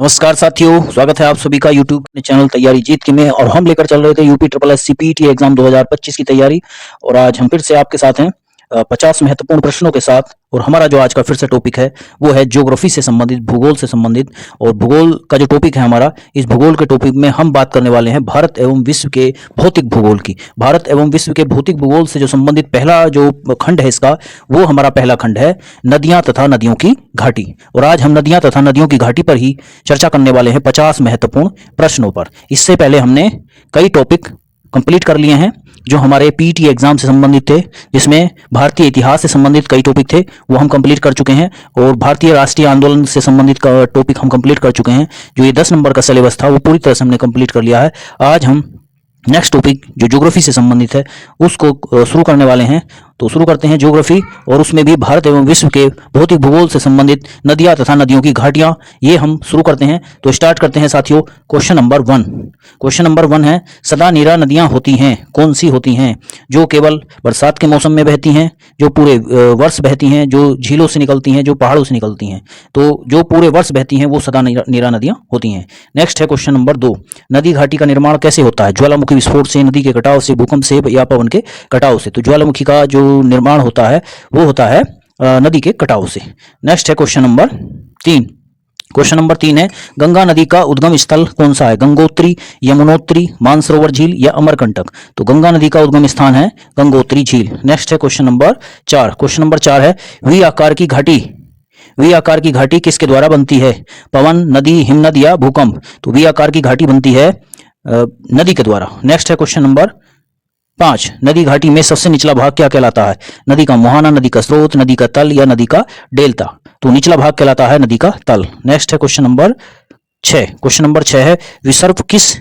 नमस्कार साथियों, स्वागत है आप सभी का यूट्यूब चैनल तैयारी जीत के में। और हम लेकर चल रहे थे UP triple S CPT exam 2025 की तैयारी। और आज हम फिर से आपके साथ हैं 50 महत्वपूर्ण प्रश्नों के साथ। और हमारा जो आज का फिर से टॉपिक है वो है ज्योग्राफी से संबंधित, भूगोल से संबंधित। और भूगोल का जो टॉपिक है हमारा, इस भूगोल के टॉपिक में हम बात करने वाले हैं भारत एवं विश्व के भौतिक भूगोल की। भारत एवं विश्व के भौतिक भूगोल से जो संबंधित पहला जो खंड है इसका, वो हमारा पहला खंड है नदियां तथा नदियों की घाटी। और आज हम नदियां तथा नदियों की घाटी पर ही चर्चा करने वाले हैं 50 महत्वपूर्ण प्रश्नों पर। इससे पहले हमने कई टॉपिक कंप्लीट कर लिए हैं जो हमारे पीटी एग्जाम से संबंधित थे, जिसमें भारतीय इतिहास से संबंधित कई टॉपिक थे वो हम कंप्लीट कर चुके हैं। और भारतीय राष्ट्रीय आंदोलन से संबंधित टॉपिक हम कंप्लीट कर चुके हैं। जो ये 10 नंबर का सिलेबस था वो पूरी तरह से हमने कंप्लीट कर लिया है। आज हम नेक्स्ट टॉपिक जो ज्योग्राफी से संबंधित है उसको शुरू करने वाले हैं। तो शुरू करते हैं ज्योग्राफी, और उसमें भी भारत एवं विश्व के भौतिक भूगोल से संबंधित नदियां तथा नदियों की घाटियां, ये हम शुरू करते हैं। तो स्टार्ट करते हैं साथियों। Question number 1। क्वेश्चन नंबर 1 है, सदा नीरा नदियां होती हैं, कौन सी होती हैं? जो केवल बरसात के मौसम में बहती हैं, जो पूरे वर्ष बहती हैं, जो झीलों से निकलती हैं, जो पहाड़ों से निकलती हैं। तो जो पूरे वर्ष बहती हैं वो सदा नीरा नदियां होती हैं। नेक्स्ट है क्वेश्चन नंबर 2, नदी घाटी का निर्माण कैसे होता है? ज्वालामुखी विस्फोट से, नदी के कटाव से, भूकंप से या पवन के कटाव से? तो ज्वालामुखी का जो निर्माण होता है वो होता है नदी के कटाव से। नेक्स्ट है क्वेश्चन नंबर 3। क्वेश्चन नंबर 3 है, गंगा नदी का उद्गम स्थल कौन सा है? गंगोत्री, यमुनोत्री, मानसरोवर झील या अमरकंटक? तो गंगा नदी का उद्गम स्थान है गंगोत्री झील। नेक्स्ट है क्वेश्चन नंबर 4। क्वेश्चन नंबर 4 है, वी आकार की घाटी, वी आकार की घाटी किसके द्वारा बनती है? पवन, नदी, हिमनद या भूकंप? तो वी आकार की घाटी बनती है नदी के द्वारा। नेक्स्ट है क्वेश्चन नंबर 5, नदी घाटी में सबसे निचला भाग क्या कहलाता है? नदी का मुहाना, नदी का स्रोत, नदी का तल या नदी का डेल्टा? तो निचला भाग कहलाता है नदी का तल। नेक्स्ट है क्वेश्चन नंबर 6। क्वेश्चन नंबर 6 है, विसर्प किस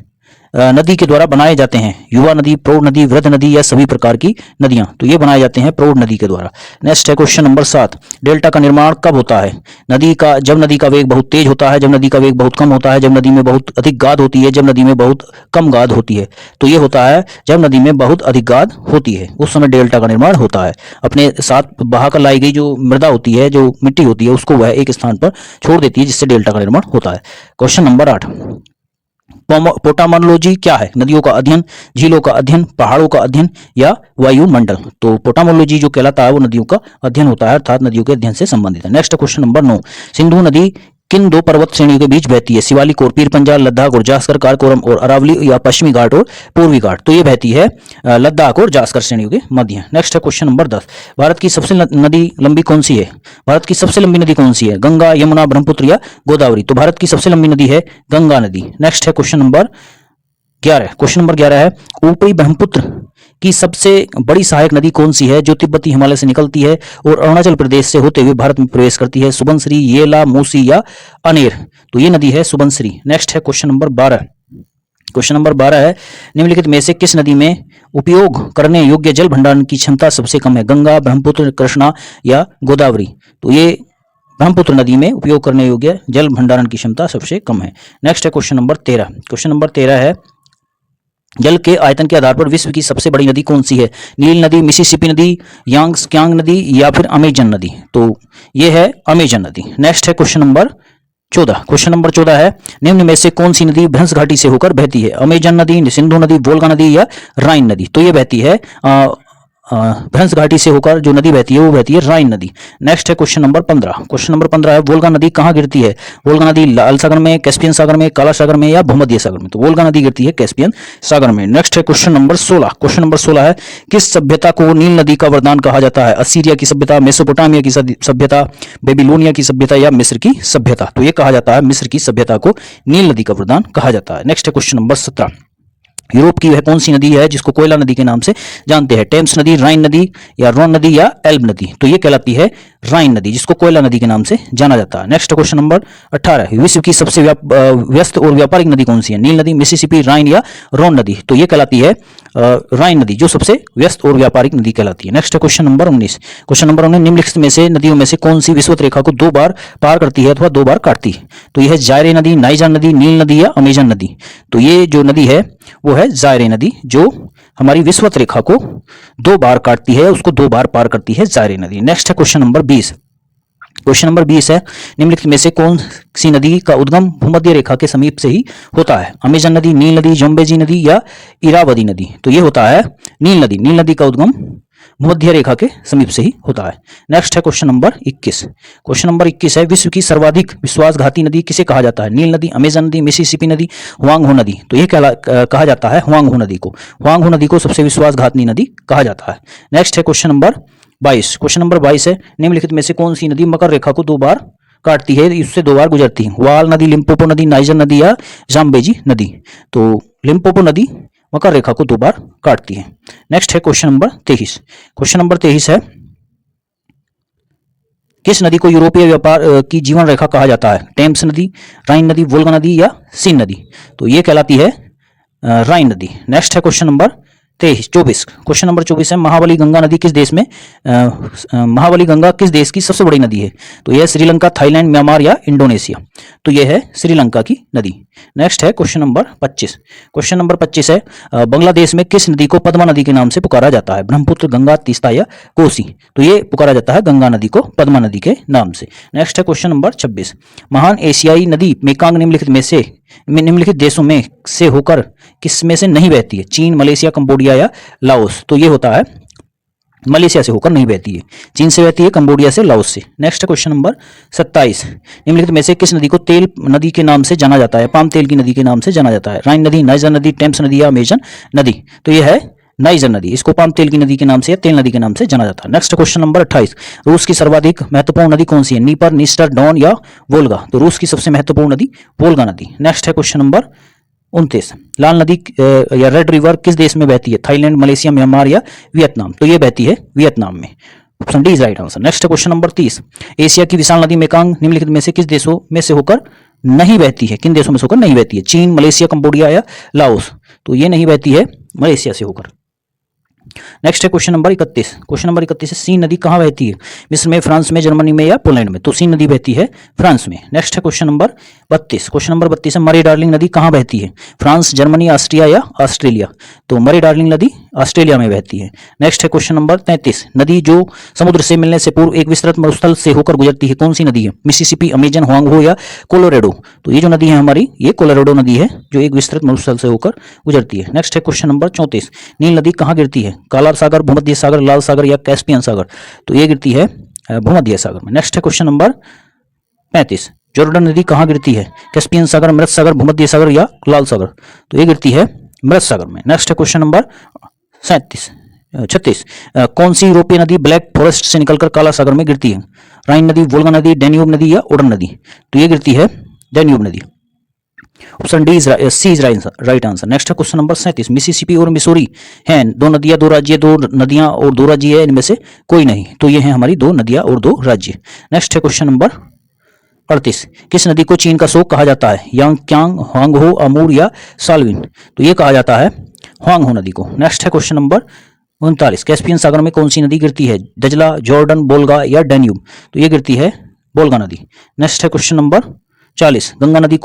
नदी के द्वारा बनाए जाते हैं? युवा नदी, प्रौढ़ नदी, वृद्ध नदी या सभी प्रकार की नदियां? तो ये बनाए जाते हैं प्रौढ़ नदी के द्वारा। नेक्स्ट है क्वेश्चन नंबर 7, डेल्टा का निर्माण कब होता है? जब नदी का वेग बहुत तेज होता है, जब नदी का वेग बहुत कम होता है, जब नदी में बहुत अधिक गाद होती है, जब नदी में बहुत कम गाद होती है। तो ये होता है जब नदी में बहुत अधिक गाद होती है, उस समय डेल्टा का निर्माण होता है। अपने साथ बहाकर लाई गई जो मृदा होती है, जो मिट्टी होती है, उसको वह एक स्थान पर छोड़ देती है, जिससे डेल्टा का निर्माण होता है। क्वेश्चन नंबर 8, पोटामोलॉजी क्या है? नदियों का अध्ययन, झीलों का अध्ययन, पहाड़ों का अध्ययन या वायुमंडल? तो पोटामोलॉजी जो कहलाता है वो नदियों का अध्ययन होता है, अर्थात नदियों के अध्ययन से संबंधित है। नेक्स्ट क्वेश्चन नंबर 9, सिंधु नदी किन 2 पर्वत श्रेणियों के बीच बहती है? शिवालिक और पीर पंजाल, लद्दाख और जास्कर, काराकोरम और अरावली या पश्चिमी घाट और पूर्वी घाट? तो ये बहती है लद्दाख और जास्कर श्रेणियों के मध्य। नेक्स्ट है क्वेश्चन नंबर 10, भारत की सबसे नदी लंबी कौन सी है? भारत की सबसे लंबी नदी कौन सी है? गंगा, यमुना, ब्रह्मपुत्र या गोदावरी? तो भारत की सबसे लंबी नदी है गंगा नदी। नेक्स्ट है क्वेश्चन नंबर 11। क्वेश्चन नंबर 11 है, ऊपरी ब्रह्मपुत्र की सबसे बड़ी सहायक नदी कौन सी है जो तिब्बती हिमालय से निकलती है और अरुणाचल प्रदेश से होते हुए भारत में प्रवेश करती है? सुबनसिरी, येला, मूसी या अनेर? तो ये नदी है सुबनसिरी। नेक्स्ट है क्वेश्चन नंबर 12। क्वेश्चन नंबर 12 है, निम्नलिखित में से किस नदी में उपयोग करने योग्य जल भंडारण की क्षमता सबसे कम है? गंगा, ब्रह्मपुत्र, कृष्णा या गोदावरी? तो ये ब्रह्मपुत्र नदी में उपयोग करने योग्य जल भंडारण की क्षमता सबसे कम है। नेक्स्ट है क्वेश्चन नंबर 13। क्वेश्चन नंबर 13 है, जल के आयतन के आधार पर विश्व की सबसे बड़ी नदी कौन सी है? नील नदी, मिसिसिपी नदी, यांग्स नदी या फिर अमेजन नदी? तो ये है अमेजन नदी। नेक्स्ट है क्वेश्चन नंबर 14। क्वेश्चन नंबर 14 है, निम्न में से कौन सी नदी भ्रंश घाटी से होकर बहती है? अमेजन नदी, सिंधु नदी, वोल्गा नदी या राइन नदी? तो ये बहती है भ्रंश घाटी से होकर जो नदी बहती है वो बहती है राइन नदी। नेक्स्ट है क्वेश्चन नंबर 15। क्वेश्चन नंबर 15 है, वोल्गा नदी कहाँ गिरती है? वोल्गा नदी लाल सागर में, कैस्पियन सागर में, काला सागर में या भूमध्य सागर में? तो वोल्गा नदी गिरती है कैस्पियन सागर में। नेक्स्ट है क्वेश्चन नंबर 16। क्वेश्चन नंबर 16 है, किस सभ्यता को नील नदी का वरदान कहा जाता है? असीरिया की सभ्यता, मेसोपोटामिया की सभ्यता, बेबीलोनिया की सभ्यता या मिस्र की सभ्यता? तो ये कहा जाता है मिस्र की सभ्यता को नील नदी का वरदान कहा जाता है। नेक्स्ट है क्वेश्चन नंबर 17, यूरोप की वह कौन सी नदी है जिसको कोयला नदी के नाम से जानते हैं? टेम्स नदी, राइन नदी या रोन नदी या एल्ब नदी? तो ये कहलाती है राइन नदी, जिसको कोयला नदी के नाम से जाना जाता है। नेक्स्ट क्वेश्चन नंबर 18, विश्व की सबसे व्यस्त और व्यापारिक नदी कौन सी है? नील नदी, मिसिसिपी, राइन या रोन नदी? तो ये कहलाती है राइन नदी, जो सबसे व्यस्त और व्यापारिक नदी कहलाती है। Next question number 19। Question number 19, निम्नलिखित में से नदियों में से कौन सी विषुवत रेखा को 2 बार पार करती है अथवा 2 बार काटती है? तो यह है जायरे नदी, नाइजर नदी, नील नदी या अमेजन नदी? तो ये जो नदी है वो है जायरे नदी, जो हमारी विषुवत रेखा को 2 बार काटती है, उसको 2 बार पार करती है जायरे नदी। नेक्स्ट है क्वेश्चन नंबर 20। क्वेश्चन नंबर 20 है, निम्नलिखित में से कौन सी नदी का उद्गम भूमध्य रेखा के समीप से ही होता है? अमेजन नदी, नील नदी, जम्बेजी नदी या इरावदी नदी? तो ये होता है नील नदी। नील नदी का उद्गम भूमध्य रेखा के समीप से ही होता है। नेक्स्ट है क्वेश्चन नंबर 21। क्वेश्चन नंबर 21 है, विश्व की सर्वाधिक विश्वासघाती नदी किसे कहा जाता है? नील नदी, अमेजन नदी, मिसिसिपी नदी, हुआंगहो नदी? तो ये कहा जाता है हुआंगहो नदी को। हुआंगहो नदी को सबसे विश्वासघाती नदी कहा जाता है। नेक्स्ट है क्वेश्चन नंबर 22। क्वेश्चन नंबर 22 है, निम्नलिखित में से कौन सी नदी मकर रेखा को 2 बार काटती है, इससे 2 बार गुजरती है? वाल नदी, लिम्पोपो नदी, नाइजर नदी या जाम्बेजी नदी? तो लिम्पोपो नदी मकर रेखा को 2 बार काटती है। नेक्स्ट है क्वेश्चन नंबर 23। क्वेश्चन नंबर 23 है, किस नदी को यूरोपीय व्यापार की जीवन रेखा कहा जाता है? टेम्स नदी, राइन नदी, वोल्गा नदी या सीन नदी? तो ये कहलाती है राइन नदी। नेक्स्ट है क्वेश्चन नंबर 24। क्वेश्चन नंबर 24 है, महाबली गंगा नदी किस देश में महाबली गंगा किस देश की सबसे बड़ी नदी है? तो यह श्रीलंका, थाईलैंड, म्यांमार या इंडोनेशिया? तो यह है श्रीलंका की नदी। नेक्स्ट है क्वेश्चन नंबर 25। क्वेश्चन नंबर 25 है, बांग्लादेश में किस नदी को पद्मा नदी के नाम से पुकारा जाता है? ब्रह्मपुत्र, गंगा, तीस्ता या कोसी? तो ये पुकारा जाता है गंगा नदी को पद्मा नदी के नाम से। नेक्स्ट है क्वेश्चन नंबर 26। महान एशियाई नदी मेकांग निम्नलिखित देशों में से होकर किस में से नहीं बहती है? चीन, मलेशिया, कंबोडिया या लाओस? तो ये होता है मलेशिया से होकर नहीं बहती है, चीन से बहती है, कंबोडिया से, लाओस से। Next question number 27। निम्नलिखित में से किस नदी को तेल नदी के नाम से जाना जाता है? पाम तेल की नदी के नाम से जाना जाता है? राइन नदी, नाइजर नदी, टेम्स नदी या अमेजन नदी? तो यह है नाइजर नदी। इसको पाम तेल की नदी के नाम से या तेल नदी के नाम से जाना जाता है। Next question number 28। रूस की सर्वाधिक महत्वपूर्ण नदी कौन सी है? नीपर, नीस्टर, डॉन या वोल्गा? तो रूस की सबसे महत्वपूर्ण नदी वोल्गा नदी। नेक्स्ट है क्वेश्चन नंबर 29। लाल नदी या रेड रिवर किस देश में बहती है? थाईलैंड, मलेशिया, म्यांमार या वियतनाम? तो ये बहती है वियतनाम में। Option D is right answer. Next question number 30। Asia की विशाल नदी मेकांग निम्नलिखित में से किस देशों में से होकर नहीं बहती है? किन देशों में से होकर नहीं बहती है? चीन, मलेशिया, कंबोडिया या लाओस? तो ये नहीं बहती है मलेशिया से होकर। नेक्स्ट है क्वेश्चन नंबर 31। क्वेश्चन नंबर 31 है, सीन नदी कहाँ बहती है? मिस्र में, फ्रांस में, जर्मनी में या पोलैंड में? तो सीन नदी बहती है फ्रांस में। नेक्स्ट है क्वेश्चन नंबर 32। क्वेश्चन नंबर 32 है, मरी डार्लिंग नदी कहाँ बहती है? फ्रांस, जर्मनी, ऑस्ट्रिया या ऑस्ट्रेलिया? तो मरी डार्लिंग नदी ऑस्ट्रेलिया में बहती है। नेक्स्ट है क्वेश्चन नंबर 33। नदी जो समुद्र से मिलने से पूर्व एक विस्तृत मरुस्थल से होकर गुजरती है, कौन सी नदी है? मिसिसिपी, अमेजन, हुआंगहो या कोलोराडो? तो ये जो नदी है हमारी, ये कोलोराडो नदी है जो एक विस्तृत मरुस्थल से होकर गुजरती है। नेक्स्ट है क्वेश्चन नंबर 34। नील नदी कहाँ गिरती है? काला सागर, भूमध्य सागर, लाल सागर या कैस्पियन सागर? तो ये गिरती है भूमध्य सागर में। नेक्स्ट है क्वेश्चन नंबर 35। जॉर्डन नदी कहाँ गिरती है? कैस्पियन सागर, मृत सागर, भूमध्य सागर या लाल सागर? तो ये गिरती है मृत सागर में। नेक्स्ट है क्वेश्चन नंबर 36। कौन सी यूरोपीय नदी ब्लैक फॉरेस्ट से निकलकर काला सागर में गिरती है? राइन नदी, वोल्गा नदी, डेन्यूब नदी या ओडन नदी? तो ये गिरती है डेन्यूब नदी। Option D C is right answer. Next है क्वेश्चन नंबर 37। मिसिसिपी और मिसूरी हैं 2 नदियां 2 राज्य, 2 नदियां और 2 राज्य है, इनमें से कोई नहीं? तो ये हैं हमारी 2 नदियां और 2 राज्य। नेक्स्ट है क्वेश्चन नंबर 38। किस नदी को चीन का शोक कहा जाता है? यांगक्यांग, हुआंगहो, अमूर या साल्विन? तो ये कहा जाता है हुआंगहो नदी को। नेक्स्ट है क्वेश्चन नंबर 39। कैस्पियन सागर में कौन सी नदी गिरती है? दजला, जॉर्डन, बोल्गा या डेन्यूब? तो ये गिरती है बोल्गा नदी। नेक्स्ट है क्वेश्चन नंबर 40। गंगा नदी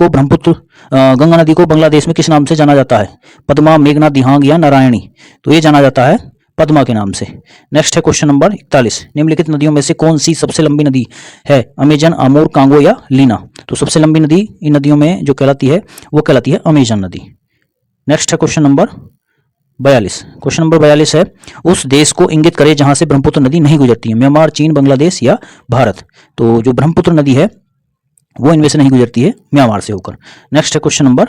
को बांग्लादेश में किस नाम से जाना जाता है? पद्मा, मेघना, दिहांग या नारायणी? तो ये जाना जाता है पद्मा के नाम से। नेक्स्ट है क्वेश्चन नंबर 41। निम्नलिखित नदियों में से कौन सी सबसे लंबी नदी है? अमेजन, अमूर, कांगो या लीना? तो सबसे लंबी नदी इन नदियों में जो कहलाती है वो कहलाती है अमेजन नदी। नेक्स्ट है क्वेश्चन नंबर 42। क्वेश्चन नंबर 42 है, उस देश को इंगित करे जहां से ब्रह्मपुत्र नदी नहीं गुजरती है? म्यांमार, चीन, बांग्लादेश या भारत? तो जो ब्रह्मपुत्र नदी है वो इनमें से नहीं गुजरती है, म्यांमार से होकर। नेक्स्ट है क्वेश्चन नंबर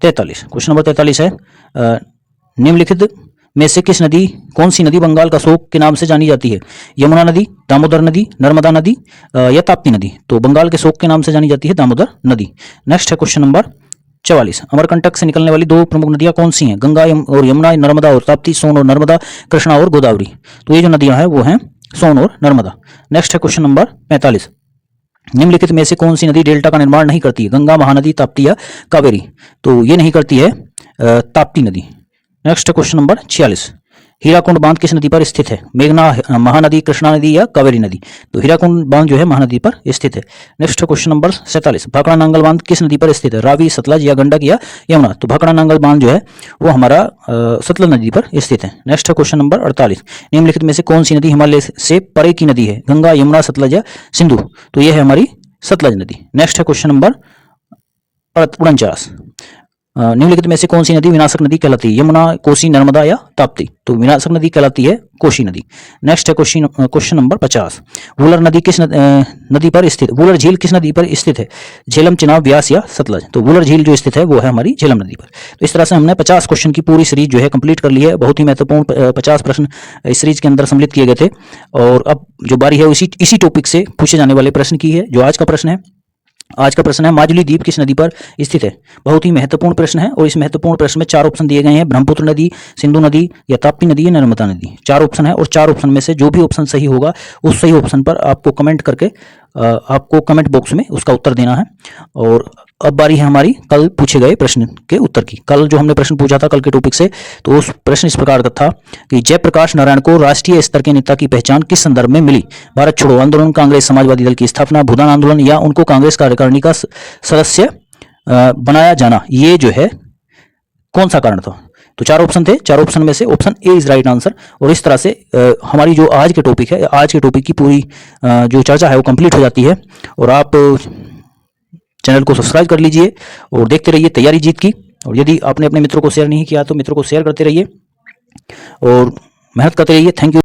43। क्वेश्चन नंबर 43 है, निम्नलिखित में से कौन सी नदी बंगाल का शोक के नाम से जानी जाती है? यमुना नदी, दामोदर नदी, नर्मदा नदी या ताप्ती नदी? तो बंगाल के शोक के नाम से जानी जाती है दामोदर नदी। नेक्स्ट है क्वेश्चन नंबर 44। अमरकंटक से निकलने वाली 2 प्रमुख नदियां कौन सी हैं? गंगा और यमुना, नर्मदा और ताप्ती, सोन और नर्मदा, कृष्णा और गोदावरी? तो ये जो नदियां हैं वो हैं सोन और नर्मदा। नेक्स्ट है क्वेश्चन नंबर 45। निम्नलिखित में से कौन सी नदी डेल्टा का निर्माण नहीं करती है? गंगा, महानदी, ताप्ती या कावेरी? तो ये नहीं करती है ताप्ती नदी। Next question number 46। हीराकुंड बांध किस नदी पर स्थित है? मेघना, महानदी, कृष्णा नदी या कावेरी नदी? तो हीराकुंड बांध जो है महानदी पर स्थित है। Next question number 47, Bhakra Nangal बांध किस नदी पर स्थित है? रावी, सतलज या गंडक या यमुना? तो भाखड़ा नांगल बांध जो है वो हमारा सतलज नदी पर स्थित है। नेक्स्ट क्वेश्चन नंबर 48, निम्नलिखित में से कौन सी नदी हिमालय से परे की नदी है? गंगा, यमुना, सतलज या सिंधु? तो यह है हमारी सतलज नदी। नेक्स्ट क्वेश्चन नंबर 49, निम्नलिखित में से कौन सी नदी विनाशक नदी कहलाती है? यमुना, कोसी, नर्मदा या ताप्ती? तो विनाशक नदी कहलाती है कोसी नदी। नेक्स्ट है क्वेश्चन नंबर 50, वुलर नदी किस नदी पर स्थित? वुलर झील किस नदी पर स्थित है? झेलम, चिनाब, व्यास या सतलज? तो वुलर झील जो स्थित है वो है हमारी झेलम नदी पर। तो इस तरह से हमने 50 क्वेश्चन की पूरी सीरीज जो है कंप्लीट कर ली है। बहुत ही महत्वपूर्ण 50 प्रश्न इस सीरीज के अंदर सम्मिलित किए गए थे। और अब जो बारी है इसी टॉपिक से पूछे जाने वाले प्रश्न की है। जो आज का प्रश्न है, आज का प्रश्न है माजुली द्वीप किस नदी पर स्थित है? बहुत ही महत्वपूर्ण प्रश्न है और इस महत्वपूर्ण प्रश्न में 4 ऑप्शन दिए गए हैं, ब्रह्मपुत्र नदी, सिंधु नदी या ताप्ती नदी या नर्मदा नदी। 4 ऑप्शन है और 4 ऑप्शन में से जो भी ऑप्शन सही होगा उस सही ऑप्शन पर आपको कमेंट करके आपको कमेंट बॉक्स में उसका उत्तर देना है। और अब बारी है हमारी कल पूछे गए प्रश्न के उत्तर की। कल जो हमने प्रश्न पूछा था कल के टॉपिक से, तो उस प्रश्न इस प्रकार का था कि जयप्रकाश नारायण को राष्ट्रीय स्तर के नेता की पहचान किस संदर्भ में मिली? भारत छोड़ो आंदोलन, कांग्रेस समाजवादी दल की स्थापना, भूदान आंदोलन या उनको कांग्रेस कार्यकारिणी का सदस्य बनाया जाना? ये जो है कौन सा कारण था? तो 4 ऑप्शन थे, 4 ऑप्शन में से option A is right answer. और इस तरह से हमारी जो आज के टॉपिक है, आज के टॉपिक की पूरी जो चर्चा है वो कंप्लीट हो जाती है। और आप चैनल को सब्सक्राइब कर लीजिए और देखते रहिए तैयारी जीत की। और यदि आपने अपने मित्रों को शेयर नहीं किया तो मित्रों को शेयर करते रहिए और मेहनत करते रहिए। Thank you.